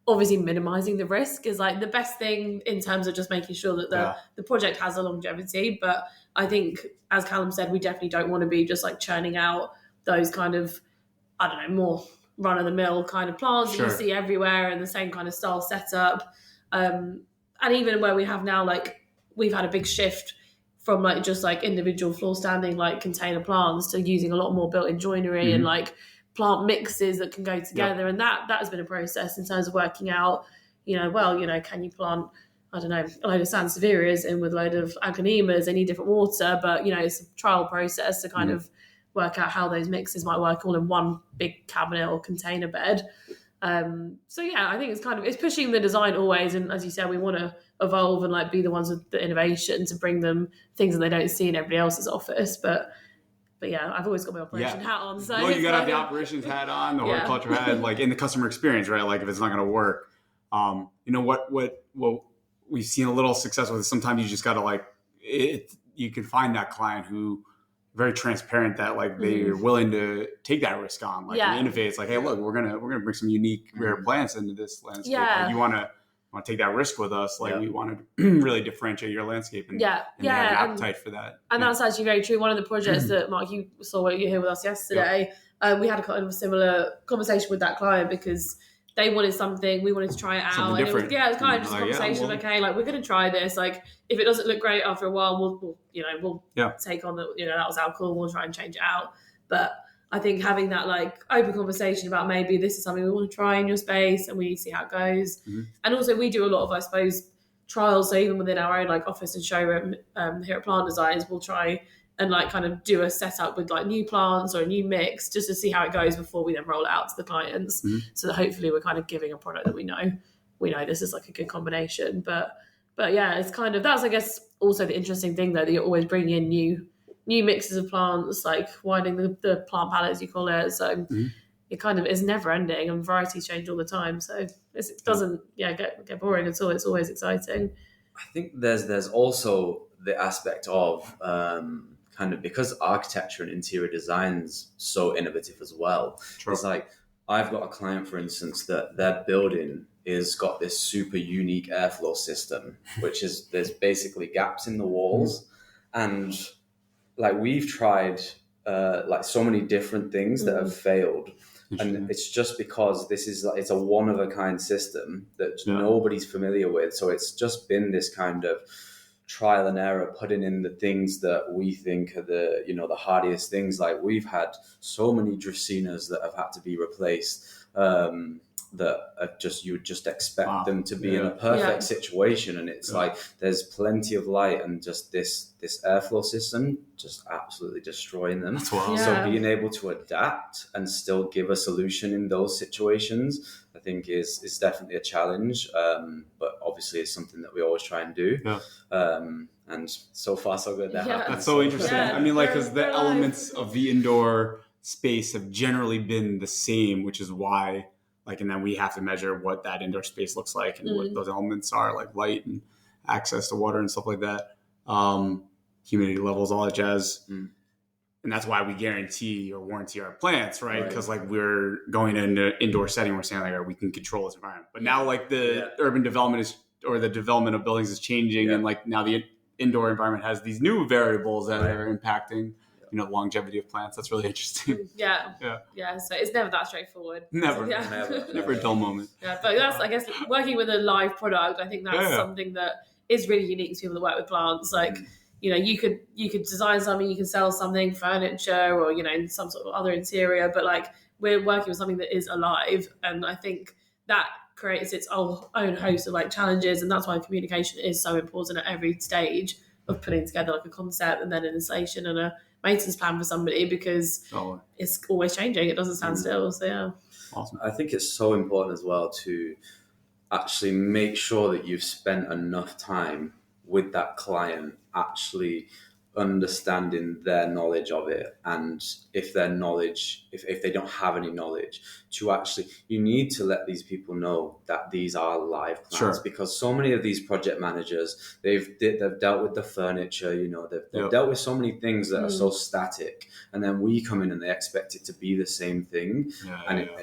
obviously minimizing the risk is like the best thing in terms of just making sure that the project has a longevity. But I think, as Callum said, we definitely don't want to be just like churning out those kind of, I don't know, more run-of-the-mill kind of plants that you see everywhere and the same kind of style setup. And even where we have now, like we've had a big shift from like just like individual floor standing like container plants to using a lot more built-in joinery and like plant mixes that can go together. And that has been a process in terms of working out, can you plant, I don't know, a load of sansevierias in with a load of aglaonemas? They need different water, but it's a trial process to kind of work out how those mixes might work all in one big cabinet or container bed. I think it's pushing the design always, and as you said, we want to evolve and like be the ones with the innovation to bring them things that they don't see in everybody else's office. But yeah, I've always got my operation hat on. So you gotta have the operations hat on, the horticulture hat, like in the customer experience, right? Like if it's not gonna work, what we've seen a little success with is sometimes you just gotta you can find that client who very transparent that like they're willing to take that risk on, and innovate. It's like, hey, look, we're gonna bring some unique rare plants into this landscape. Like, you want to take that risk with us? Like we want to really differentiate your landscape and have the appetite for that. And that's actually very true. One of the projects that Mark, you saw when you were here with us yesterday, we had a kind of a similar conversation with that client because they wanted something, we wanted to try it out. Something different. It was kind of just a conversation of, okay, like we're going to try this. Like if it doesn't look great after a while, we'll take on the, that was our call. We'll try and change it out. But I think having that like open conversation about maybe this is something we want to try in your space and we need to see how it goes. And also we do a lot of, I suppose, trials. So even within our own like office and showroom here at Plant Designs, we'll try and like kind of do a setup with like new plants or a new mix just to see how it goes before we then roll it out to the clients. So that hopefully we're kind of giving a product that we know this is like a good combination. But yeah, it's kind of, that's I guess also the interesting thing though, that you're always bringing in new mixes of plants, like widening the plant palette as you call it. So it kind of is never ending and varieties change all the time. So it doesn't get boring at all. It's always exciting. I think there's also the aspect of kind of because architecture and interior design's so innovative as well. True. It's like I've got a client, for instance, that their building is got this super unique airflow system, which is there's basically gaps in the walls, and like we've tried like so many different things that have failed. And it's just because this is it's a one of a kind system that nobody's familiar with. So it's just been this kind of trial and error, putting in the things that we think are the the hardiest things. Like we've had so many dracaenas that have had to be replaced. that are you would just expect them to be in a Yeah. perfect situation, and it's like there's plenty of light, and just this airflow system just absolutely destroying them. That's wild. So being able to adapt and still give a solution in those situations, I think is definitely a challenge. But obviously it's something that we always try and do. And so far so good. That's so interesting. I mean, like, because the elements of the indoor space have generally been the same, which is why, like, and then we have to measure what that indoor space looks like and what those elements are, like light and access to water and stuff like that, humidity levels, all that jazz. And that's why we guarantee or warranty our plants, right? Because like we're going into indoor setting, we're saying like we can control this environment. But now like the urban development is, or the development of buildings is changing, and like now the indoor environment has these new variables that are impacting, you know, longevity of plants. That's really interesting. Yeah. So it's never that straightforward. Never a dull moment. Yeah, but that's, I guess, working with a live product, I think that's something that is really unique to people that work with plants. Like, you know, you could design something, you can sell something, furniture, or, you know, some sort of other interior, but like we're working with something that is alive, and I think that creates its own host of like challenges, and that's why communication is so important at every stage of putting together like a concept and then an installation and a maintenance plan for somebody, because it's always changing. It doesn't stand still. So Awesome. I think it's so important as well to actually make sure that you've spent enough time with that client actually understanding their knowledge of it, and if their knowledge, if they don't have any knowledge, to actually, you need to let these people know that these are live plants, because so many of these project managers, they've dealt with the furniture, you know, they've dealt with so many things that are so static, and then we come in and they expect it to be the same thing,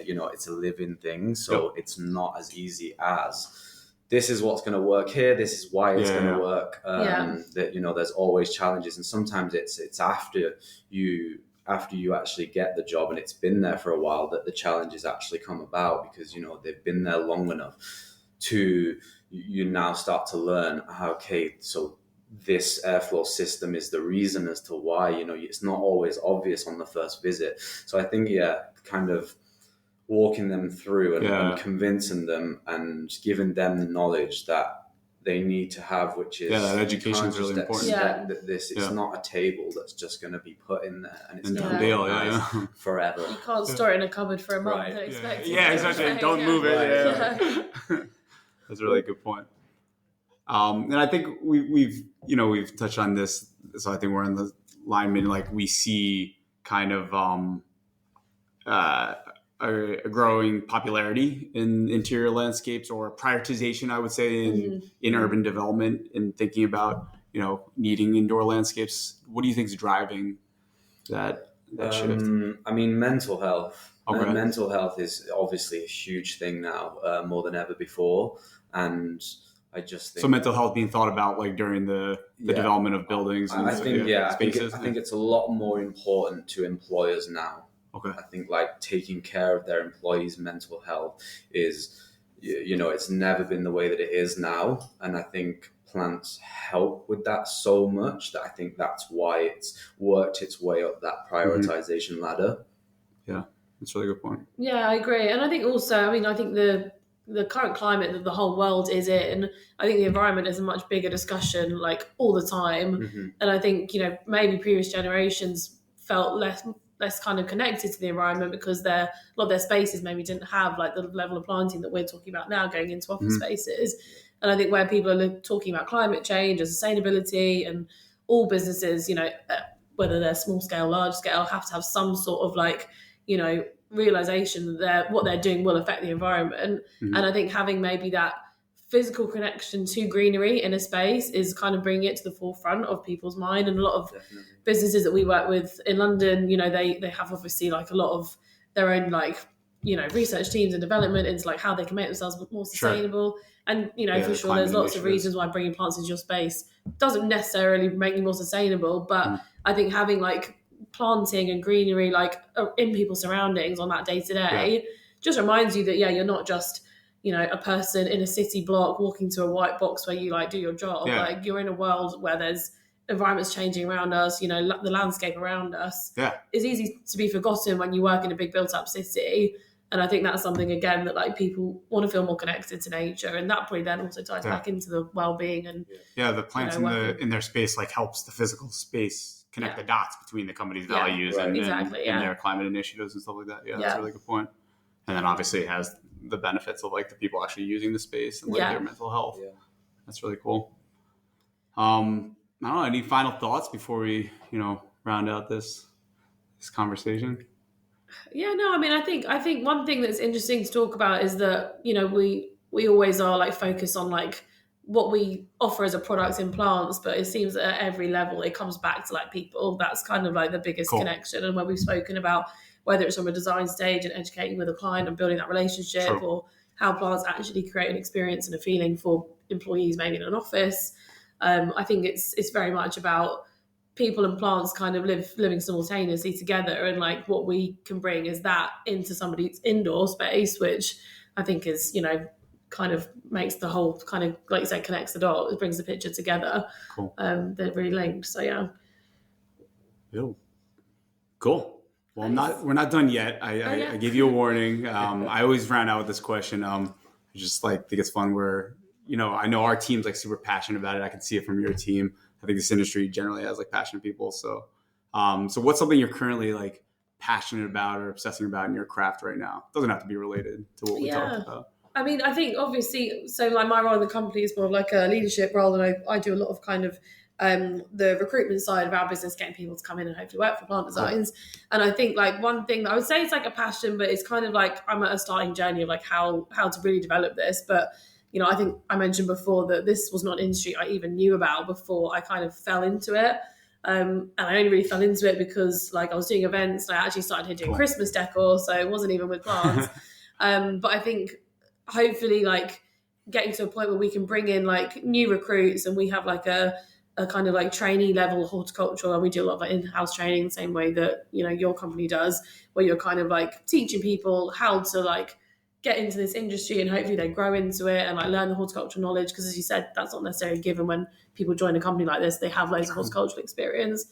you know, it's a living thing, so it's not as easy as this is what's going to work here, this is why it's going to work. That, you know, there's always challenges, and sometimes it's after you actually get the job and it's been there for a while that the challenges actually come about, because, you know, they've been there long enough to, you now start to learn, okay, so this airflow system is the reason as to why, you know, it's not always obvious on the first visit. So I think, kind of walking them through and convincing them and giving them the knowledge that they need to have, which is that education is really important. That this it's not a table that's just going to be put in there and it's going to be forever. You can't store it in a cupboard for a month and expect it. Exactly. Don't move it. That's a really good point. And I think we've touched on this, so I think we're in the alignment. Like we see kind of a growing popularity in interior landscapes, or prioritization, I would say, in urban development, and thinking about, you know, needing indoor landscapes. What do you think is driving that shift? I mean, mental health. Okay. Mental health is obviously a huge thing now, more than ever before, and I just think so mental health being thought about like during the development of buildings. And spaces. I think it's a lot more important to employers now. Okay. I think like taking care of their employees' mental health is, you know, it's never been the way that it is now. And I think plants help with that so much that I think that's why it's worked its way up that prioritization ladder. Yeah, that's a really good point. Yeah, I agree. And I think also, I mean, I think the current climate that the whole world is in, I think the environment is a much bigger discussion, like all the time. And I think, you know, maybe previous generations felt less kind of connected to the environment because a lot of their spaces maybe didn't have like the level of planting that we're talking about now going into office spaces. And I think where people are talking about climate change and sustainability, and all businesses, you know, whether they're small scale, large scale, have to have some sort of like, you know, realization that what they're doing will affect the environment. And I think having maybe that physical connection to greenery in a space is kind of bringing it to the forefront of people's mind. And a lot of businesses that we work with in London, you know, they have obviously like a lot of their own like, you know, research teams and development into like how they can make themselves more sustainable. And, you know, for sure, there's lots of reasons why bringing plants into your space doesn't necessarily make you more sustainable. But I think having like planting and greenery like in people's surroundings on that day to day just reminds you that, you're not just, you know, a person in a city block walking to a white box where you like do your job. Like you're in a world where there's environments changing around us, you know, the landscape around us is easy to be forgotten when you work in a big built up city. And I think that's something, again, that like people want to feel more connected to nature, and that probably then also ties back into the well-being and the plants in their space like helps the physical space connect the dots between the company's values and their climate initiatives and stuff like that. That's a really good point. And then obviously it has the benefits of like the people actually using the space and like their mental health. That's really cool. I don't know, any final thoughts before we round out this conversation? I think one thing that's interesting to talk about is that we always are like focused on like what we offer as a product in plants, but it seems that at every level it comes back to like people. That's kind of like the biggest connection. And when we've spoken about whether it's from a design stage and educating with a client and building that relationship, or how plants actually create an experience and a feeling for employees maybe in an office, I think it's very much about people and plants kind of living simultaneously together, and like what we can bring is that into somebody's indoor space, which I think is kind of makes the whole kind of, like you say, connects the dots. It brings the picture together. They're really linked. So cool. Well, we're not done yet. I gave you a warning. I always round out with this question. Just like think it's fun where I know our team's like super passionate about it. I can see it from your team. I think this industry generally has like passionate people. So what's something you're currently like passionate about or obsessing about in your craft right now? It doesn't have to be related to what we talked about. I mean, I think obviously, so like my role in the company is more of like a leadership role, and I do a lot of kind of the recruitment side of our business, getting people to come in and hopefully work for Plant Designs. And I think like one thing that I would say it's like a passion, but it's kind of like I'm at a starting journey of like how to really develop this. But I think I mentioned before that this was not an industry I even knew about before I kind of fell into it. And I only really fell into it because like I was doing events and I actually started doing Christmas decor, so it wasn't even with plants. But I think hopefully like getting to a point where we can bring in like new recruits, and we have like a kind of like trainee level horticultural, and we do a lot of like in-house training the same way that your company does, where you're kind of like teaching people how to like get into this industry, and hopefully they grow into it and like learn the horticultural knowledge, because as you said, that's not necessarily given when people join a company like this. They have loads of horticultural experience.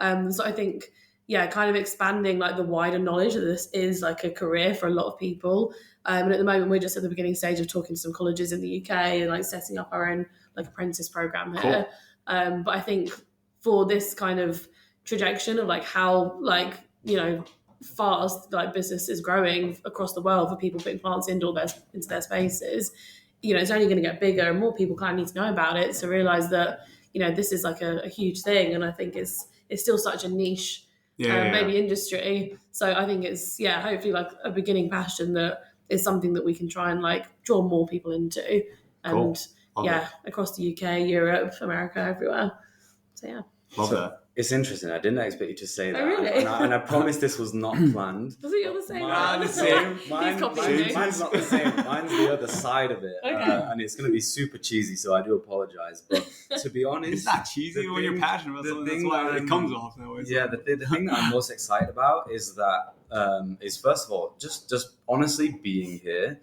So I think kind of expanding like the wider knowledge that this is like a career for a lot of people. And at the moment we're just at the beginning stage of talking to some colleges in the UK and like setting up our own like apprentice program here. But I think for this kind of trajectory of like how like fast like business is growing across the world for people putting plants into their spaces, it's only going to get bigger, and more people kind of need to know about it to realize that this is like a huge thing. And I think it's still such a niche maybe industry. So I think it's hopefully like a beginning passion that is something that we can try and like draw more people into, and across the UK, Europe, America, everywhere. So love that. It's interesting. I didn't expect you to say that. Oh, really? And I promise this was not planned. Was it the same? Mine's not the same. Mine's the other side of it. Okay. And it's going to be super cheesy, so I do apologize. But to be honest... It's not cheesy when you're passionate about something. That's why it comes off that way. Yeah, the thing that I'm most excited about is that is first of all just honestly being here,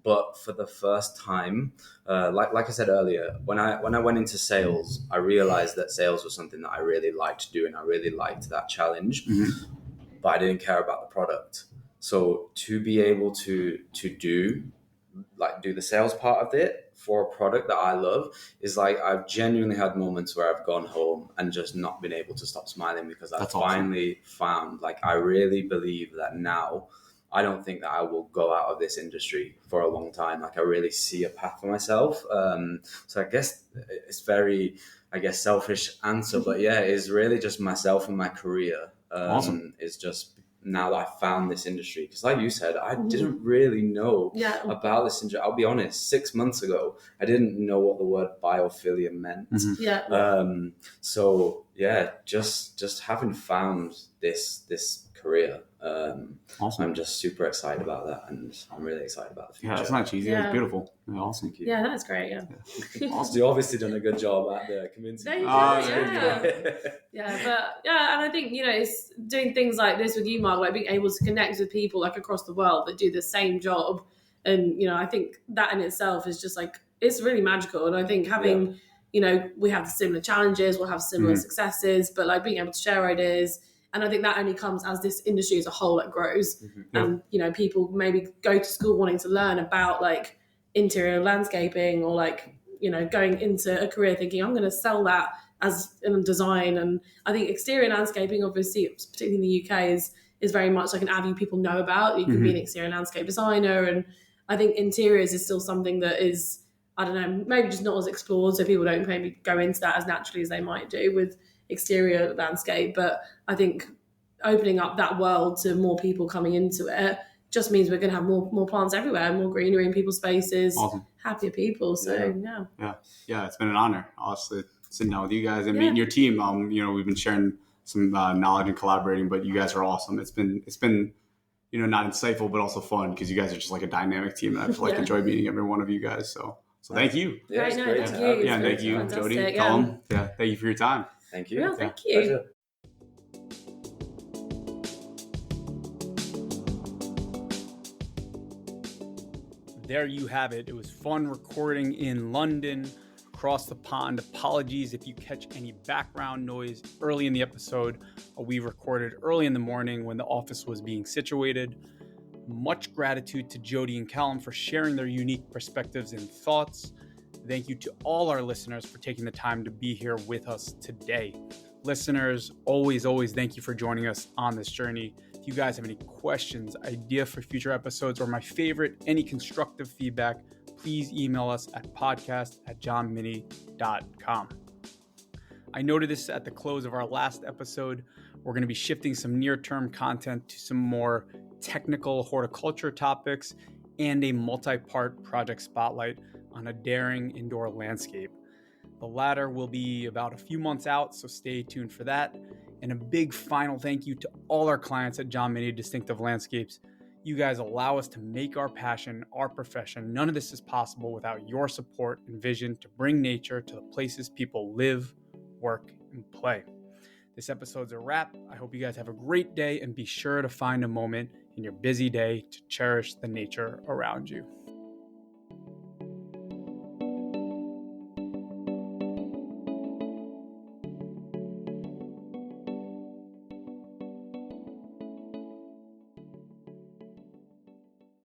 but for the first time, like I said earlier, when I went into sales, I realized that sales was something that I really liked doing. I really liked that challenge, but I didn't care about the product. So to be able to do the sales part of it for a product that I love is like, I've genuinely had moments where I've gone home and just not been able to stop smiling, because I've finally found, like, I really believe that now I don't think that I will go out of this industry for a long time. Like, I really see a path for myself. So I guess it's very, selfish answer, but it's really just myself and my career. Awesome. It's just, now that I found this industry, because like you said, I didn't really know about this industry. I'll be honest, 6 months ago, I didn't know what the word biophilia meant. Just having found this career, awesome. I'm just super excited about that, and I'm really excited about the future. Yeah, it's not cheesy. It's beautiful. Awesome. Yeah, that's great. Awesome. You've obviously done a good job at the community. There you go. And I think it's doing things like this with you, Mark, like being able to connect with people like across the world that do the same job, and I think that in itself is just like, it's really magical. And I think having we have similar challenges, we'll have similar successes, but like being able to share ideas And I think that only comes as this industry as a whole that grows. Yep. And, people maybe go to school wanting to learn about like interior landscaping or like, going into a career thinking I'm going to sell that as in design. And I think exterior landscaping, obviously, particularly in the UK, is very much like an avenue people know about. You can be an exterior landscape designer. And I think interiors is still something that is, I don't know, maybe just not as explored. So people don't maybe go into that as naturally as they might do with exterior landscape. But I think opening up that world to more people coming into it just means we're going to have more plants everywhere, more greenery in people's spaces, Awesome. Happier people. So yeah, it's been an honor, honestly, sitting down with you guys and meeting your team. We've been sharing some knowledge and collaborating, but you guys are awesome. It's been not insightful, but also fun because you guys are just like a dynamic team, and I've enjoyed meeting every one of you guys. So thank you. Yeah, it's great to have you. Yeah, thank you, Jody, Colin. Yeah, thank you for your time. Thank you. Well, thank you. Pleasure. There you have it. It was fun recording in London, across the pond. Apologies if you catch any background noise early in the episode. We recorded early in the morning when the office was being situated. Much gratitude to Jody and Callum for sharing their unique perspectives and thoughts. Thank you to all our listeners for taking the time to be here with us today. Listeners, always thank you for joining us on this journey. If you guys have any questions, idea for future episodes, or my favorite, any constructive feedback, please email us at podcast@johnmini.com. I noted this at the close of our last episode. We're going to be shifting some near-term content to some more technical horticulture topics and a multi-part project spotlight on a daring indoor landscape. The latter will be about a few months out, so stay tuned for that. And a big final thank you to all our clients at John Mini Distinctive Landscapes. You guys allow us to make our passion our profession. None of this is possible without your support and vision to bring nature to the places people live, work, and play. This episode's a wrap. I hope you guys have a great day and be sure to find a moment in your busy day to cherish the nature around you.